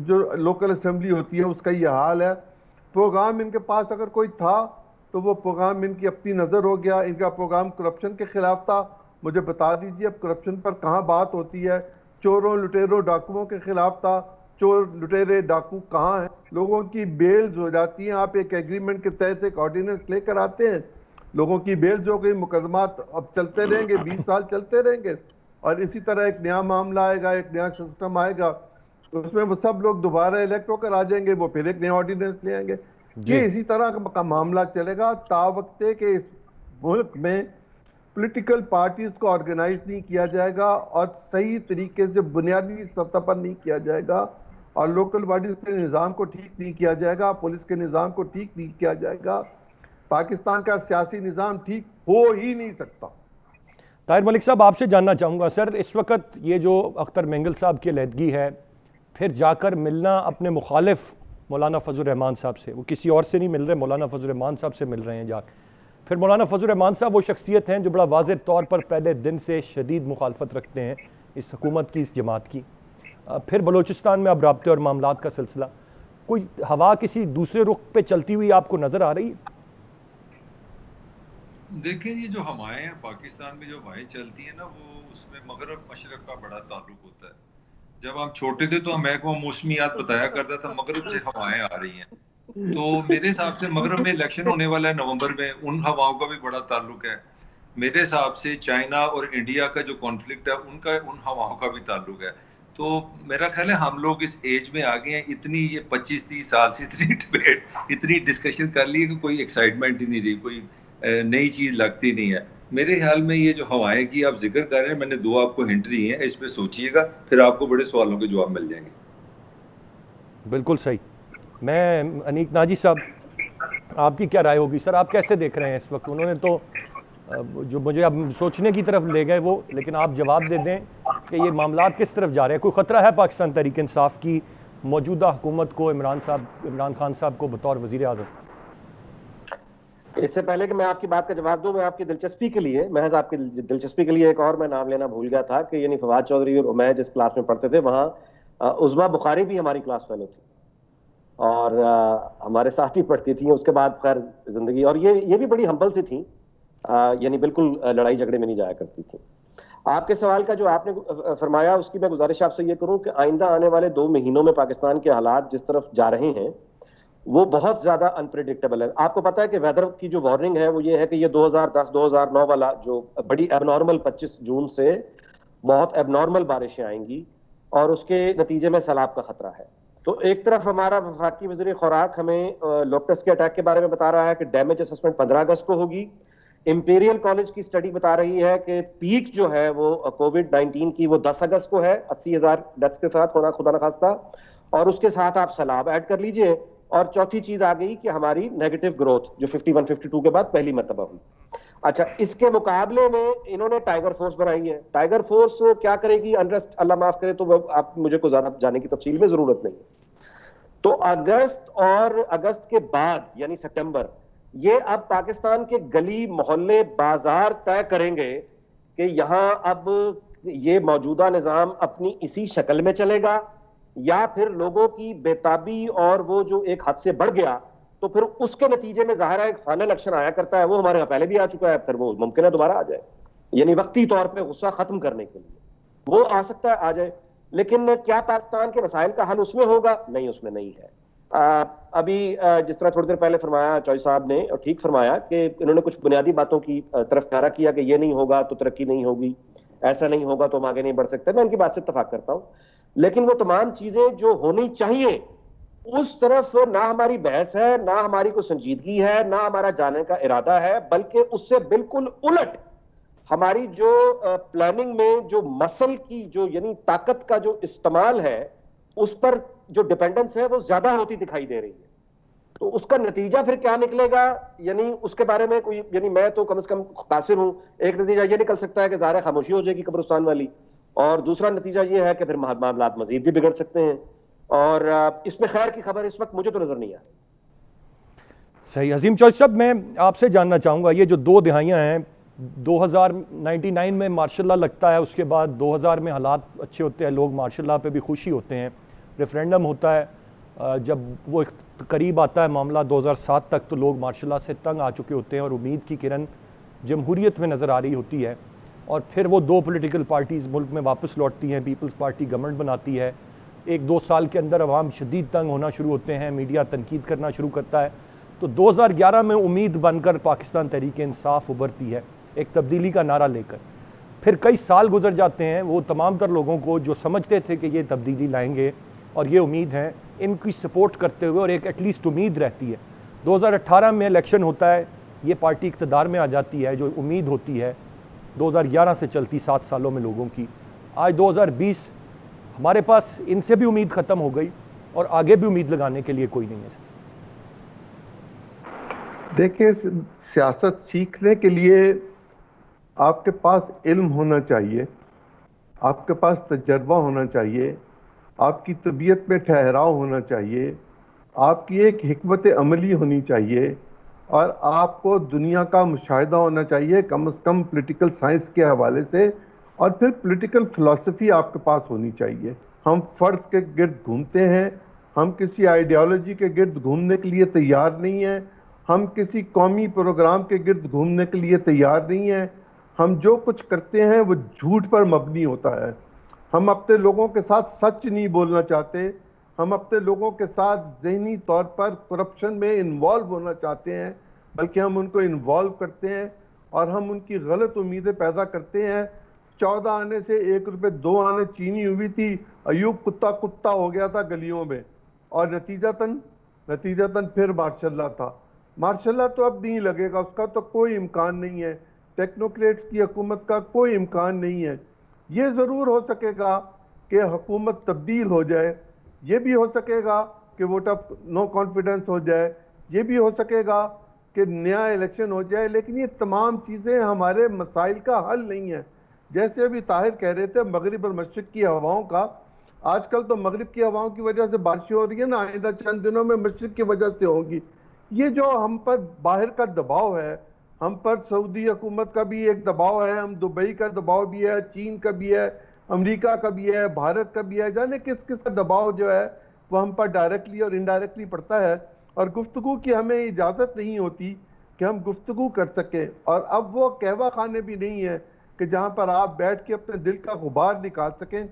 جو لوکل اسمبلی ہوتی ہے اس کا یہ حال ہے. پروگرام ان کے پاس اگر کوئی تھا تو وہ پروگرام ان کی اپنی نظر ہو گیا. ان کا پروگرام کرپشن کے خلاف تھا, مجھے بتا دیجئے اب کرپشن پر کہاں بات ہوتی ہے. چوروں لٹیروں ڈاکوؤں کے خلاف تھا, چور لٹیرے ڈاکو کہاں ہیں؟ لوگوں کی بیلز ہو جاتی ہیں, آپ ایک ایگریمنٹ کے تحت ایک آرڈیننس لے کر آتے ہیں, لوگوں کی بیلز ہو گئی, مقدمات اب چلتے رہیں گے, 20 سال چلتے رہیں گے, اور اسی طرح ایک نیا معاملہ آئے گا, ایک نیا سسٹم آئے گا. اس میں وہ سب لوگ دوبارہ الیکٹ ہو کر آ جائیں گے, وہ پھر ایک نیا آرڈیننس لے آئیں گے. یہ اسی طرح کا معاملہ چلے گا تا وقت کہ اس ملک میں پولیٹیکل پارٹیز کو آرگنائز نہیں کیا جائے گا اور صحیح طریقے سے بنیادی سطح پر نہیں کیا جائے گا, اور لوکل باڈیز کے نظام کو ٹھیک نہیں کیا جائے گا, پولیس کے نظام کو ٹھیک نہیں کیا جائے گا, پاکستان کا سیاسی نظام ٹھیک ہو ہی نہیں سکتا. طاہر ملک صاحب, آپ سے جاننا چاہوں گا سر, اس وقت یہ جو اختر مینگل صاحب کی علیحدگی ہے, پھر جا کر ملنا اپنے مخالف مولانا فضل الرحمان صاحب سے, وہ کسی اور سے نہیں مل رہے, مولانا فضل الرحمان صاحب سے مل رہے ہیں جا کے. پھر مولانا فضل الرحمان صاحب وہ شخصیت ہیں جو بڑا واضح طور پر پہلے دن سے شدید مخالفت رکھتے ہیں اس حکومت کی, اس جماعت کی. پھر بلوچستان میں اب رابطے اور معاملات کا سلسلہ, کوئی ہوا کسی دوسرے رخ پہ چلتی ہوئی آپ کو نظر آ رہی ہے؟ دیکھیں, یہ جو ہوائیں ہیں پاکستان میں, جو ہوائیں چلتی ہیں نا, وہ اس میں مغرب مشرق کا بڑا تعلق ہوتا ہے. جب ہم چھوٹے تھے تو محکمہ موسمیات بتایا کرتا تھا مغرب سے ہوائیں آ رہی ہیں, تو میرے حساب سے مغرب میں الیکشن ہونے والا ہے نومبر میں, ان ہواؤں کا بھی بڑا تعلق ہے. میرے حساب سے چائنا اور انڈیا کا جو کانفلکٹ ہے ان ہواؤں کا بھی تعلق ہے. تو میرا خیال ہے ہم لوگ اس ایج میں آ گئے ہیں, اتنی یہ 25-30 سال سے اتنی ڈبیٹ, اتنی ڈسکشن کر لی کہ کوئی ایکسائٹمنٹ ہی نہیں رہی, کوئی نئی چیز لگتی نہیں ہے. میرے خیال میں یہ جو ہوائیں کی آپ ذکر کر رہے ہیں, میں نے 2 آپ کو ہنٹ دی ہیں, اس پہ سوچئے گا, پھر آپ کو بڑے سوالوں کے جواب مل جائیں گے. بالکل صحیح. میں انیک ناجی صاحب, آپ کی کیا رائے ہوگی سر, آپ کیسے دیکھ رہے ہیں اس وقت؟ انہوں نے تو جو مجھے اب سوچنے کی طرف لے گئے وہ, لیکن آپ جواب دے دیں کہ یہ معاملات کس طرف جا رہے ہیں. کوئی خطرہ ہے پاکستان تحریک انصاف کی موجودہ حکومت کو, عمران خان صاحب کو بطور وزیر اعظم؟ اس سے پہلے کہ میں آپ کی بات کا جواب دوں, میں آپ کی دلچسپی کے لیے, محض آپ کی دلچسپی کے لیے, ایک اور میں نام لینا بھول گیا تھا کہ یعنی فواد چودھری اور میں جس کلاس میں پڑھتے تھے وہاں عظمیٰ بخاری بھی ہماری کلاس فیلو تھی اور ہمارے ساتھ ہی پڑھتی تھیں. اس کے بعد خیر زندگی, اور یہ بھی بڑی ہمبل سی تھیں, یعنی بالکل لڑائی جھگڑے میں نہیں جایا کرتی تھیں. آپ کے سوال کا جو آپ نے فرمایا اس کی میں گزارش آپ سے یہ کروں کہ آئندہ آنے والے 2 مہینوں میں پاکستان کے حالات جس طرف جا رہے ہیں وہ بہت زیادہ انپریڈکٹیبل ہے. آپ کو پتا ہے کہ ویدر کی جو وارننگ ہے وہ یہ ہے کہ یہ 2010-2009 والا جو بڑی ایب نارمل 25 جون سے بہت ایب نارمل بارشیں آئیں گی اور اس کے نتیجے میں سیلاب کا خطرہ ہے. تو ایک طرف ہمارا وفاقی وزیر خوراک ہمیں لوکٹس کے اٹیک کے بارے میں بتا رہا ہے کہ ڈیمیج اسسمنٹ 15 اگست کو ہوگی. امپیریل کالج کی سٹڈی بتا رہی ہے کہ پیک جو ہے وہ کووڈ-19 کی وہ 10 اگست کو ہے, 80,000 ڈیتھس کے ساتھ ہونا خدا نخواستہ, اور اس کے ساتھ آپ سیلاب ایڈ کر لیجئے. اور چوتھی چیز آ گئی کہ ہماری نیگیٹو گروتھ جو 51-52 کے بعد پہلی مرتبہ ہوئی. اچھا, اس کے مقابلے میں انہوں نے ٹائیگر فورس بنائی ہے. ٹائیگر فورس کیا کرے گی, انریسٹ اللہ معاف کرے تو آپ مجھے کو زیادہ جانے کی تفصیل میں ضرورت نہیں ہے. تو اگست اور اگست کے بعد یعنی سپٹمبر, یہ اب پاکستان کے گلی محلے بازار طے کریں گے کہ یہاں اب یہ موجودہ نظام اپنی اسی شکل میں چلے گا یا پھر لوگوں کی بےتابی اور وہ جو ایک حد سے بڑھ گیا تو پھر اس کے نتیجے میں ظاہر ہے ایک فائنل ایکشن آیا کرتا ہے, وہ ہمارے یہاں پہلے بھی آ چکا ہے, پھر وہ ممکن ہے دوبارہ آ جائے, یعنی وقتی طور پہ غصہ ختم کرنے کے لیے وہ آ سکتا ہے, آ جائے. لیکن کیا پاکستان کے مسائل کا حل اس میں ہوگا؟ نہیں, اس میں نہیں ہے. ابھی جس طرح تھوڑی دیر پہلے فرمایا چوئی صاحب نے, اور ٹھیک فرمایا کہ انہوں نے کچھ بنیادی باتوں کی طرف اشارہ کیا کہ یہ نہیں ہوگا تو ترقی نہیں ہوگی, ایسا نہیں ہوگا تو ہم آگے نہیں بڑھ سکتے. میں ان کی بات سے اتفاق کرتا ہوں, لیکن وہ تمام چیزیں جو ہونی چاہیے اس طرف نہ ہماری بحث ہے, نہ ہماری کوئی سنجیدگی ہے, نہ ہمارا جانے کا ارادہ ہے, بلکہ اس سے بالکل الٹ ہماری جو پلاننگ میں جو مسل کی جو یعنی طاقت کا جو استعمال ہے اس پر جو ڈیپینڈنس ہے وہ زیادہ ہوتی دکھائی دے رہی ہے. تو اس کا نتیجہ پھر کیا نکلے گا, یعنی اس کے بارے میں کوئی, یعنی میں تو کم از کم قاصر ہوں. ایک نتیجہ یہ نکل سکتا ہے کہ ظاہر خاموشی ہو جائے گی قبرستان والی, اور دوسرا نتیجہ یہ ہے کہ پھر معاملات مزید بھی بگڑ سکتے ہیں, اور اس میں خیر کی خبر اس وقت مجھے تو نظر نہیں آ رہی. صحیح. عظیم چوئی صاحب, میں آپ سے جاننا چاہوں گا, یہ جو 2 دہائیاں ہیں, 2099 میں مارشاء اللہ لگتا ہے, اس کے بعد 2000 میں حالات اچھے ہوتے ہیں, لوگ مارشاء اللہ پہ بھی خوشی ہوتے ہیں, ریفرینڈم ہوتا ہے, جب وہ قریب آتا ہے معاملہ 2007 تک تو لوگ مارشاء اللہ سے تنگ آ چکے ہوتے ہیں اور امید کی کرن جمہوریت میں نظر آ رہی ہوتی ہے. اور پھر وہ 2 پولیٹیکل پارٹیز ملک میں واپس لوٹتی ہیں, پیپلز پارٹی گورنمنٹ بناتی ہے, 1-2 سال کے اندر عوام شدید تنگ ہونا شروع ہوتے ہیں, میڈیا تنقید کرنا شروع کرتا ہے. تو 2011 میں امید بن کر پاکستان تحریک انصاف ابھرتی ہے ایک تبدیلی کا نعرہ لے کر. پھر کئی سال گزر جاتے ہیں, وہ تمام تر لوگوں کو جو سمجھتے تھے کہ یہ تبدیلی لائیں گے اور یہ امید ہیں ان کی سپورٹ کرتے ہوئے, اور ایک ایٹ لیسٹ امید رہتی ہے. 2018 میں الیکشن ہوتا ہے, یہ پارٹی اقتدار میں آ جاتی ہے, جو امید ہوتی ہے 2011 سے چلتی 7 سالوں میں لوگوں کی. آج 2020 ہمارے پاس ان سے بھی امید ختم ہو گئی, اور آگے بھی امید لگانے کے لیے کوئی نہیں ہے. دیکھیں, سیاست سیکھنے کے لیے آپ کے پاس علم ہونا چاہیے, آپ کے پاس تجربہ ہونا چاہیے, آپ کی طبیعت میں ٹھہراؤ ہونا چاہیے, آپ کی ایک حکمت عملی ہونی چاہیے, اور آپ کو دنیا کا مشاہدہ ہونا چاہیے کم از کم پولیٹیکل سائنس کے حوالے سے, اور پھر پولیٹیکل فلسفی آپ کے پاس ہونی چاہیے. ہم فرد کے گرد گھومتے ہیں, ہم کسی آئیڈیالوجی کے گرد گھومنے کے لیے تیار نہیں ہیں, ہم کسی قومی پروگرام کے گرد گھومنے کے لیے تیار نہیں ہیں. ہم جو کچھ کرتے ہیں وہ جھوٹ پر مبنی ہوتا ہے. ہم اپنے لوگوں کے ساتھ سچ نہیں بولنا چاہتے, ہم اپنے لوگوں کے ساتھ ذہنی طور پر کرپشن میں انوالو ہونا چاہتے ہیں, بلکہ ہم ان کو انوالو کرتے ہیں اور ہم ان کی غلط امیدیں پیدا کرتے ہیں. 14 آنے سے 1 روپے 2 آنے چینی ہوئی تھی, ایوب کتا ہو گیا تھا گلیوں میں, اور نتیجتاً پھر ماشاء اللہ تھا. ماشاء اللہ تو اب نہیں لگے گا, اس کا تو کوئی امکان نہیں ہے. ٹیکنوکریٹس کی حکومت کا کوئی امکان نہیں ہے. یہ ضرور ہو سکے گا کہ حکومت تبدیل ہو جائے, یہ بھی ہو سکے گا کہ ووٹ آف نو کانفیڈنس ہو جائے, یہ بھی ہو سکے گا کہ نیا الیکشن ہو جائے, لیکن یہ تمام چیزیں ہمارے مسائل کا حل نہیں ہیں. جیسے ابھی طاہر کہہ رہے تھے مغرب اور مشرق کی ہواؤں کا, آج کل تو مغرب کی ہواؤں کی وجہ سے بارشیں ہو رہی ہیں نا, آئندہ چند دنوں میں مشرق کی وجہ سے ہوگی. یہ جو ہم پر باہر کا دباؤ ہے, ہم پر سعودی حکومت کا بھی ایک دباؤ ہے, ہم دبئی کا دباؤ بھی ہے, چین کا بھی ہے, امریکہ کا بھی ہے, بھارت کا بھی ہے, جانے کس کس کا دباؤ جو ہے وہ ہم پر ڈائریکٹلی اور انڈائریکٹلی پڑتا ہے, اور گفتگو کی ہمیں اجازت نہیں ہوتی کہ ہم گفتگو کر سکیں. اور اب وہ قہوہ خانے بھی نہیں ہیں کہ جہاں پر آپ بیٹھ کے اپنے دل کا غبار نکال سکیں.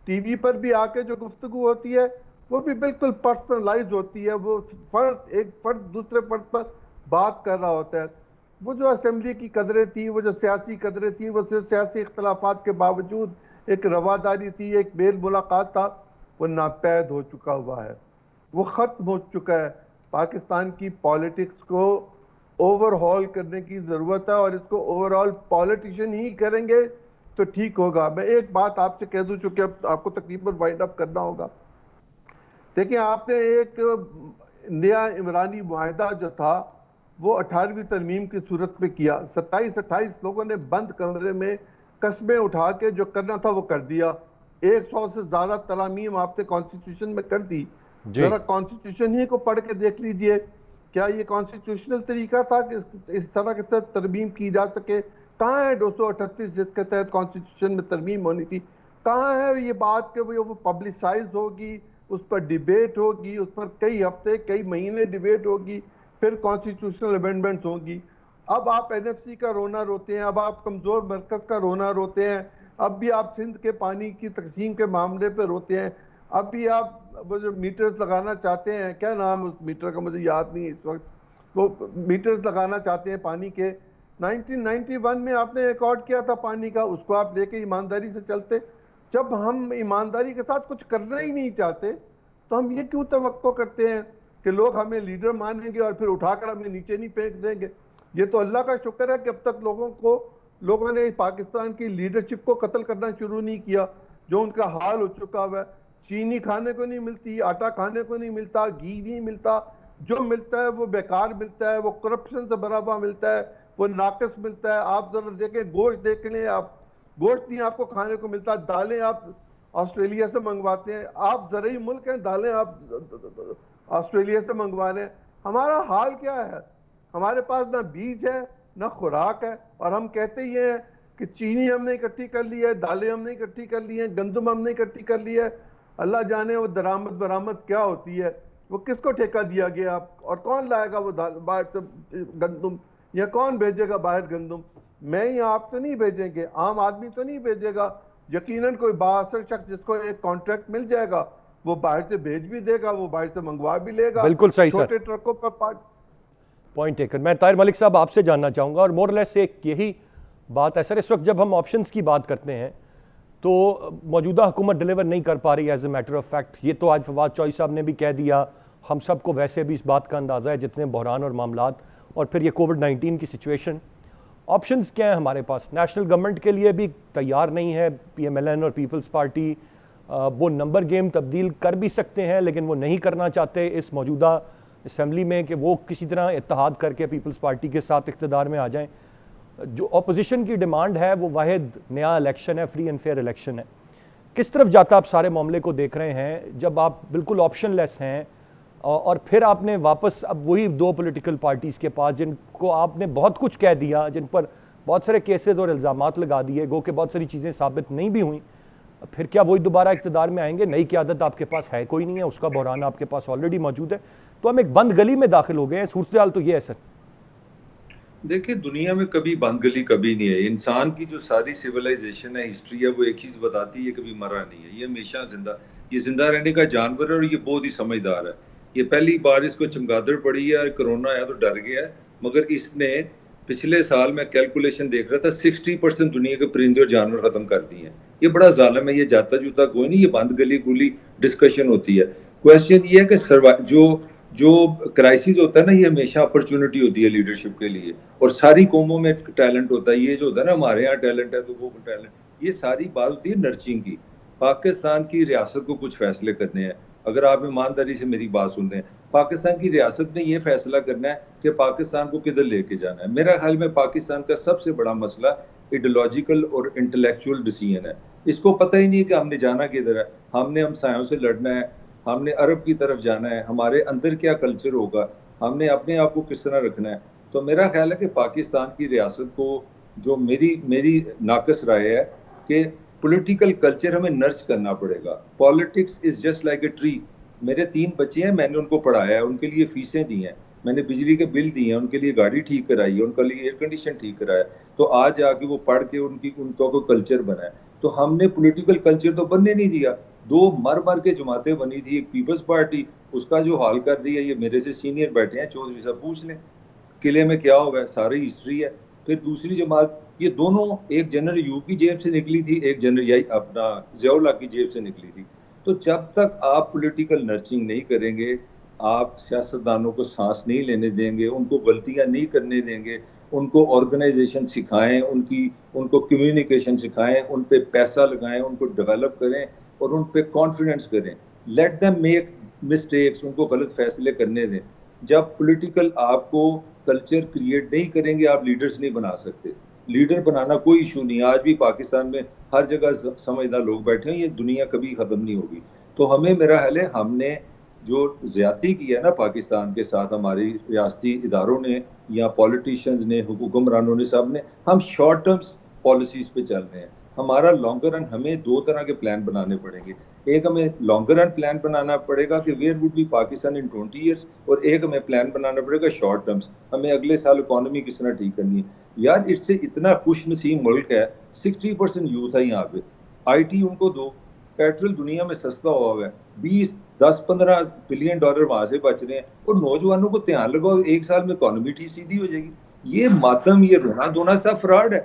ٹی وی پر بھی آ کے جو گفتگو ہوتی ہے وہ بھی بالکل پرسنلائز ہوتی ہے, وہ ایک فرد دوسرے فرد پر بات کر رہا ہوتا ہے. وہ جو اسمبلی کی قدریں تھی, وہ جو سیاسی قدریں تھی, وہ صرف سیاسی اختلافات کے باوجود ایک رواداری تھی, ایک میل ملاقات تھا, وہ ناپید ہو چکا ہوا ہے, وہ ختم ہو چکا ہے. پاکستان کی پالیٹکس کو اوور ہال کرنے کی ضرورت ہے, اور اس کو اوور ہال پالیٹیشین ہی کریں گے تو ٹھیک ہوگا. میں ایک بات آپ سے کہہ دوں, چونکہ اب آپ کو تقریباً وائنڈ اپ کرنا ہوگا. دیکھیں, آپ نے ایک نیا عمرانی معاہدہ جو تھا وہ 18ویں ترمیم کی صورت میں کیا. 27-28 لوگوں نے بند کمرے میں قسمیں اٹھا کے جو کرنا تھا وہ کر دیا. 100 سے زیادہ ترامیم آپ نے کانسٹیٹیوشن میں کر دی. ذرا کانسٹیٹیوشن ہی کو پڑھ کے دیکھ لیجئے, کیا یہ کانسٹیٹیوشنل طریقہ تھا کہ اس طرح کے تحت ترمیم کی جا سکے؟ کہاں ہے 238 جس کے تحت کانسٹیٹیوشن میں ترمیم ہونی تھی؟ کہاں ہے یہ بات کہ وہ پبلسائز ہوگی, اس پر ڈیبیٹ ہوگی, اس پر کئی ہفتے کئی مہینے ڈیبیٹ ہوگی, پھر کانسٹیٹیوشنل امینڈمنٹس ہوں گی. اب آپ این ایف سی کا رونا روتے ہیں, اب آپ کمزور مرکز کا رونا روتے ہیں, اب بھی آپ سندھ کے پانی کی تقسیم کے معاملے پہ روتے ہیں, اب بھی آپ وہ جو میٹرز لگانا چاہتے ہیں, کیا نام اس میٹر کا مجھے یاد نہیں اس وقت, وہ میٹرز لگانا چاہتے ہیں پانی کے. 1991 میں آپ نے ریکارڈ کیا تھا پانی کا, اس کو آپ لے کے ایمانداری سے چلتے. جب ہم ایمانداری کے ساتھ کچھ کرنا ہی نہیں چاہتے تو ہم یہ کیوں توقع کرتے ہیں کہ لوگ ہمیں لیڈر مانیں گے اور پھر اٹھا کر ہمیں نیچے نہیں پھینک دیں گے؟ یہ تو اللہ کا شکر ہے کہ اب تک لوگوں نے پاکستان کی لیڈرشپ کو قتل کرنا شروع نہیں کیا, جو ان کا حال ہو چکا ہوا ہے. چینی کھانے کو نہیں ملتی, آٹا کھانے کو نہیں ملتا, گھی نہیں ملتا, جو ملتا ہے وہ بیکار ملتا ہے, وہ کرپشن سے بھرا ہوا ملتا ہے, وہ ناقص ملتا ہے. آپ ذرا دیکھیں, گوشت دیکھ لیں, آپ گوشت نہیں آپ کو کھانے کو ملتا, دالیں آپ آسٹریلیا سے منگواتے ہیں, آپ زرعی ملک ہیں, دالیں آپ آسٹریلیا سے منگوا رہے ہیں. ہمارا حال کیا ہے؟ ہمارے پاس نہ بیج ہے نہ خوراک ہے, اور ہم کہتے یہ ہیں کہ چینی ہم نے اکٹھی کر لی ہے, دالیں ہم نے اکٹھی کر لی ہیں, گندم ہم نے اکٹھی کر لی ہے. اللہ جانے وہ درآمد برآمد کیا ہوتی ہے, وہ کس کو ٹھیکہ دیا گیا, اور کون لائے گا وہ باہر سے گندم, یا کون بھیجے گا باہر گندم؟ میں یا آپ تو نہیں بھیجیں گے, عام آدمی تو نہیں بھیجے گا. یقیناً کوئی بااثر شخص جس کو ایک کانٹریکٹ مل جائے گا وہ باہر سے بھیج بھی دے گا, وہ باہر سے منگوا بھی لے گا. بالکل صحیح سر, چھوٹے ٹرکوں پر پوائنٹ ٹیکن. میں طاہر ملک صاحب آپ سے جاننا چاہوں گا, اور مور لیس ایک یہی بات ہے سر, اس وقت جب ہم آپشنز کی بات کرتے ہیں تو موجودہ حکومت ڈیلیور نہیں کر پا رہی as a matter of fact. یہ تو آج فواد چوہدری صاحب نے بھی کہہ دیا. ہم سب کو ویسے بھی اس بات کا اندازہ ہے جتنے بحران اور معاملات اور پھر یہ کووڈ-19 کی سچویشن. آپشنز کیا ہیں ہمارے پاس؟ نیشنل گورنمنٹ کے لیے بھی تیار نہیں ہے پی ایم ایل این اور پیپلز پارٹی. وہ نمبر گیم تبدیل کر بھی سکتے ہیں لیکن وہ نہیں کرنا چاہتے اس موجودہ اسمبلی میں کہ وہ کسی طرح اتحاد کر کے پیپلز پارٹی کے ساتھ اقتدار میں آ جائیں. جو اپوزیشن کی ڈیمانڈ ہے وہ واحد نیا الیکشن ہے, فری اینڈ فیئر الیکشن ہے. کس طرف جاتا آپ سارے معاملے کو دیکھ رہے ہیں جب آپ بالکل آپشن لیس ہیں اور پھر آپ نے واپس اب وہی دو پولیٹیکل پارٹیز کے پاس جن کو آپ نے بہت کچھ کہہ دیا, جن پر بہت سارے کیسز اور الزامات لگا دیے, گو کہ بہت ساری چیزیں ثابت نہیں بھی ہوئیں, پھر کیا وہی دوبارہ اقتدار میں آئیں گے؟ نئی قیادت آپ کے پاس ہے کوئی نہیں ہے, اس کا بحران آپ کے پاس آلریڈی موجود ہے. تو ہم ایک بند گلی میں داخل ہو گئے ہیں. صورتحال تو یہ ہے سر. دیکھیں دنیا میں کبھی بند گلی کبھی نہیں ہے. انسان کی جو ساری سیولائزیشن ہے, ہسٹری ہے, وہ ایک چیز بتاتی ہے یہ کبھی مرا نہیں ہے. یہ ہمیشہ زندہ رہنے کا جانور ہے اور یہ بہت ہی سمجھدار ہے. یہ پہلی بار اس کو چمگادڑ پڑی ہے, کرونا آیا تو ڈر گیا ہے, مگر اس نے پچھلے سال میں کیلکولیشن دیکھ رہا تھا 60% دنیا کے پرندے اور جانور ختم کر دیے ہیں. یہ بڑا ظالم ہے. یہ جاتا جوتا کوئی نہیں, یہ بند گلی گلی ڈسکشن ہوتی ہے. کویسچن یہ ہے کہ جو کرائسس ہوتا ہے نا, یہ ہمیشہ اپرچونٹی ہوتی ہے لیڈرشپ کے لیے, اور ساری قوموں میں ٹیلنٹ ہوتا ہے. یہ جو ہوتا ہے نا ہمارے یہاں ٹیلنٹ ہے تو وہ ٹیلنٹ, یہ ساری بات ہوتی ہے نرچنگ کی. پاکستان کی ریاست کو کچھ فیصلے کرنے ہیں. اگر آپ ایمانداری سے میری بات سن رہے ہیں, پاکستان کی ریاست نے یہ فیصلہ کرنا ہے کہ پاکستان کو کدھر لے کے جانا ہے. میرا خیال میں پاکستان کا سب سے بڑا مسئلہ ایڈیولوجیکل اور انٹلیکچوئل ڈیسیژن ہے. اس کو پتہ ہی نہیں کہ ہم نے جانا کدھر ہے. ہم نے ہمسایوں سے لڑنا ہے, ہم نے عرب کی طرف جانا ہے, ہمارے اندر کیا کلچر ہوگا, ہم نے اپنے آپ کو کس طرح رکھنا ہے. تو میرا خیال ہے کہ پاکستان کی ریاست کو جو میری ناقص رائے ہے کہ پولیٹیکل کلچر ہمیں نرچ کرنا پڑے گا. Politics is just like a tree. میرے 3 بچے ہیں, میں نے ان کو پڑھایا ہے, ان کے لیے فیسیں دی ہیں, میں نے بجلی کے بل دیے ہیں, ان کے لیے گاڑی ٹھیک کرائی ہے, ان کے لیے ایئر کنڈیشن ٹھیک کرایا. تو آج آ کے وہ پڑھ کے ان کا کوئی کلچر بنا ہے. تو ہم نے پولیٹیکل کلچر تو بننے نہیں دیا. 2 مر کے جماعتیں بنی تھی, ایک پیپلز پارٹی, اس کا جو حال کر دیا. یہ میرے سے سینئر بیٹھے ہیں, چودھری صاحب پوچھ لیں قلعے میں کیا ہوا ہے, ساری ہسٹری ہے. پھر دوسری جماعت, یہ دونوں ایک جنرل ایوب کی جیب سے نکلی تھی, ایک جنرل اپنا ضیاء اللہ کی جیب سے نکلی تھی. تو جب تک آپ پولیٹیکل نرچنگ نہیں کریں گے, آپ سیاستدانوں کو سانس نہیں لینے دیں گے, ان کو غلطیاں نہیں کرنے دیں گے, ان کو آرگنائزیشن سکھائیں, ان کو کمیونیکیشن سکھائیں, ان پہ پیسہ لگائیں, ان کو ڈیولپ کریں اور ان پہ کانفیڈنس کریں. لیٹ دیم میک مسٹیکس, ان کو غلط فیصلے کرنے دیں. جب پولیٹیکل آپ کو کلچر کریٹ نہیں کریں گے, آپ لیڈرز نہیں بنا سکتے. لیڈر بنانا کوئی ایشو نہیں. آج بھی پاکستان میں ہر جگہ سمجھدار لوگ بیٹھے ہیں, یہ دنیا کبھی ختم نہیں ہوگی. تو ہمیں, میرا خیال ہے, ہم نے جو زیادتی کی ہے نا پاکستان کے ساتھ, ہماری ریاستی اداروں نے یا پولیٹیشنز نے, حکمرانوں نے, سب نے, ہم شارٹ ٹرمز پالیسیز پہ چل رہے ہیں. ہمارا لانگر رن, ہمیں 2 طرح کے پلان بنانے پڑیں گے. ایک ہمیں لانگر رن پلان بنانا پڑے گا کہ where would be Pakistan in 20 years, اور ایک ہمیں پلان بنانا پڑے گا شارٹ ٹرمز, ہمیں اگلے سال اکانومی کس طرح ٹھیک کرنی ہے. یار اس سے اتنا خوش نصیب ملک ہے, 60% یوتھ ہے یہاں پہ, آئی ٹی ان کو دو, پیٹرول دنیا میں سستا ہوا ہے, 10-15 بلین ڈالر وہاں سے بچ رہے ہیں, اور نوجوانوں کو دھیان لگاؤ, 1 سال میں اکانومی ٹھیک سیدھی ہو جائے گی. یہ ماتم, یہ رونا دھونا سب فراڈ ہے.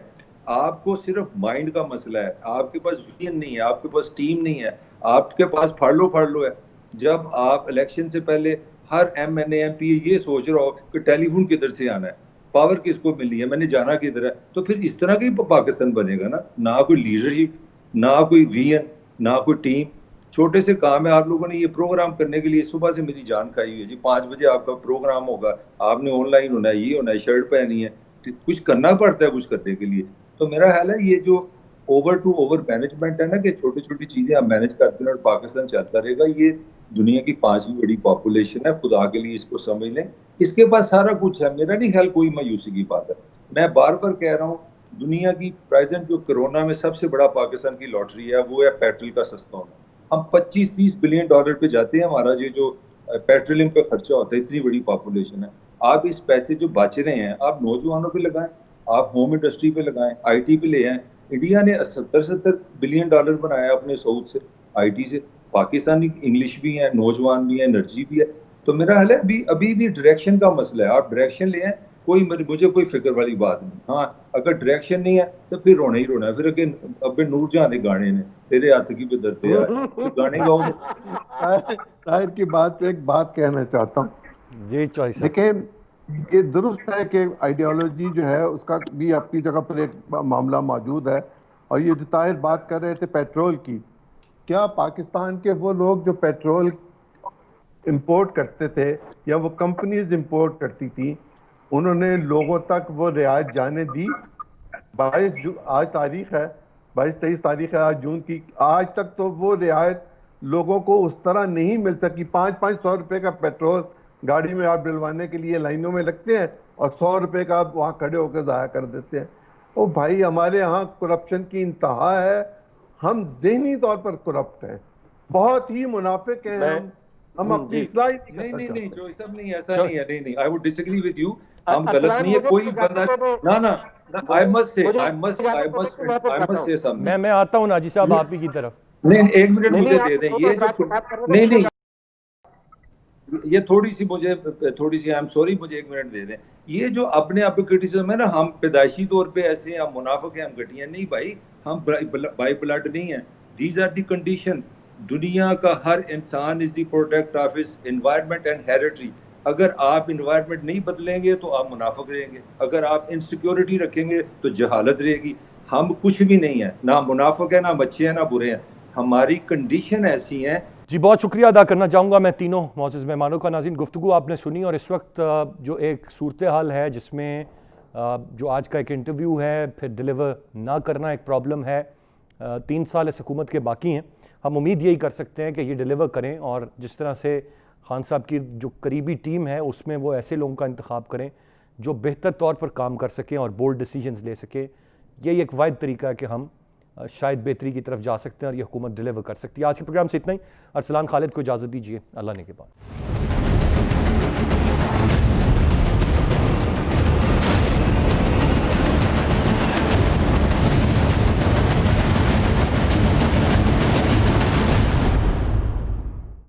آپ کو صرف مائنڈ کا مسئلہ ہے, آپ کے پاس ویژن نہیں ہے, آپ کے پاس ٹیم نہیں ہے, آپ کے پاس پھاڑ لو ہے. جب آپ الیکشن سے پہلے ہر M N A M P یہ سوچ رہا ہو کہ ٹیلی فون کدھر سے آنا ہے, پاور کس کو ملی ہے, میں نے جانا کدھر ہے, تو پھر اس طرح کی پاکستان بنے گا نا. نہ کوئی لیڈرشپ, نہ کوئی ویژن, نہ کوئی ٹیم. چھوٹے سے کام ہے, آپ لوگوں نے یہ پروگرام کرنے کے لیے صبح سے میری جان کھائی ہوئی ہے جی. 5 بجے آپ کا پروگرام ہوگا, آپ نے آن لائن ہونا ہے, یہ ہونا ہے, شرٹ پہنی ہے, کچھ کرنا پڑتا ہے کچھ کرنے کے لیے. تو میرا خیال ہے یہ جو اوور ٹو اوور مینجمنٹ ہے نا, کہ چھوٹی چھوٹی چیزیں آپ مینج کرتے ہیں اور پاکستان چلتا رہے گا. یہ دنیا کی 5ویں بڑی پاپولیشن ہے, خدا کے لیے اس کو سمجھ لیں. اس کے پاس سارا کچھ ہے. میرا نہیں خیال کوئی مایوسی کی بات ہے. میں بار بار کہہ رہا ہوں, دنیا کی پریزنٹ جو کرونا میں سب سے بڑا پاکستان کی لاٹری ہے, وہ ہے پیٹرول کا سستا ہونا. ہم 25-30 بلین ڈالر پہ جاتے ہیں, ہمارا یہ جو پیٹرولیم پہ خرچہ ہوتا ہے, اتنی بڑی پاپولیشن ہے. آپ اس پیسے جو بچ رہے ہیں, آپ نوجوانوں پہ لگائیں, آپ ہوم انڈسٹری پہ لگائیں, آئی ٹی پہ لے آئیں. انڈیا نے 70 بلین ڈالر بنایا اپنے سعود سے, آئی ٹی سے. پاکستانی انگلش بھی ہے, نوجوان بھی ہے, انرجی بھی ہے. تو میرا حال ہے ابھی بھی ڈائریکشن کا مسئلہ ہے. آپ ڈائریکشن لے آئیں, کوئی مجھے کوئی فکر والی بات نہیں. ہاں اگر ڈائریکشن نہیں ہے تو پھر رونا ہی رونا ہے. پھر اگین ابے نور جہاں دے گانے نے تیرے ہاتھ کی بھی درد آ پھر گانے گاؤ گے. طاہر کی بات پہ ایک بات کہنا چاہتا ہوں. جی چوہدری صاحب. دیکھیں یہ درست ہے کہ آئیڈیالوجی جو ہے اس کا بھی اپنی جگہ پر ایک معاملہ موجود ہے. اور یہ جو طاہر بات کر رہے تھے پیٹرول کی, کیا پاکستان کے وہ لوگ جو پیٹرول امپورٹ کرتے تھے یا وہ کمپنیز امپورٹ کرتی تھیں, انہوں نے لوگوں تک وہ رعایت جانے دی؟ 22 آج تاریخ ہے, 22-23 تاریخ ہے آج جون کی, آج تک تو وہ رعایت لوگوں کو اس طرح نہیں مل سکی. 500 روپے کا پیٹرول گاڑی میں آپ ڈلوانے کے لیے لائنوں میں لگتے ہیں اور 100 روپے کا آپ وہاں کھڑے ہو کے ضائع کر دیتے ہیں. او بھائی ہمارے ہاں کرپشن کی انتہا ہے, ہم ذہنی طور پر کرپٹ ہیں, بہت ہی منافق ہیں ہم اپنی اصلاح ہی نہیں کرنا نہیں چاہتے. جو سب نہیں ایسا نہیں ہے. نہیں I would disagree with you. ہم غلط ارسلان نہیں ہے مجھے کوئی بندہ. نہ آئی مسٹ سے میں آتا ہوں ناجی صاحب آپ ہی کی طرف. نہیں ایک منٹ مجھے دے دیں. یہ جو نہیں یہ تھوڑی سی آئی ایم سوری مجھے ایک منٹ دے دیں. یہ جو اپنے آپ کرٹیسزم ہے نا, ہم پیدائشی طور پہ ایسے ہیں, ہم منافق ہیں, ہم گھٹیا نہیں بھائی, ہم بائی بلڈ نہیں ہیں. These are the condition. دنیا کا ہر انسان is the product of his environment and heredity. اگر آپ انوائرمنٹ نہیں بدلیں گے تو آپ منافق رہیں گے, اگر آپ انسیکیورٹی رکھیں گے تو جہالت رہے گی. ہم کچھ بھی نہیں ہیں, نہ منافق ہیں, نہ بچے ہیں, نہ برے ہیں. ہماری کنڈیشن ایسی ہیں. جی بہت شکریہ ادا کرنا چاہوں گا میں تینوں معزز مہمانوں کا. ناظرین گفتگو آپ نے سنی, اور اس وقت جو ایک صورتحال ہے جس میں جو آج کا ایک انٹرویو ہے پھر ڈیلیور نہ کرنا ایک پرابلم ہے. 3 سال اس حکومت کے باقی ہیں, ہم امید یہی کر سکتے ہیں کہ یہ ڈیلیور کریں, اور جس طرح سے خان صاحب کی جو قریبی ٹیم ہے اس میں وہ ایسے لوگوں کا انتخاب کریں جو بہتر طور پر کام کر سکیں اور بولڈ ڈیسیجنز لے سکیں. یہی ایک واحد طریقہ ہے کہ ہم شاید بہتری کی طرف جا سکتے ہیں اور یہ حکومت ڈیلیور کر سکتی ہے. آج کے پروگرام سے اتنا ہی. ارسلان خالد کو اجازت دیجیے, اللہ نے کے بعد.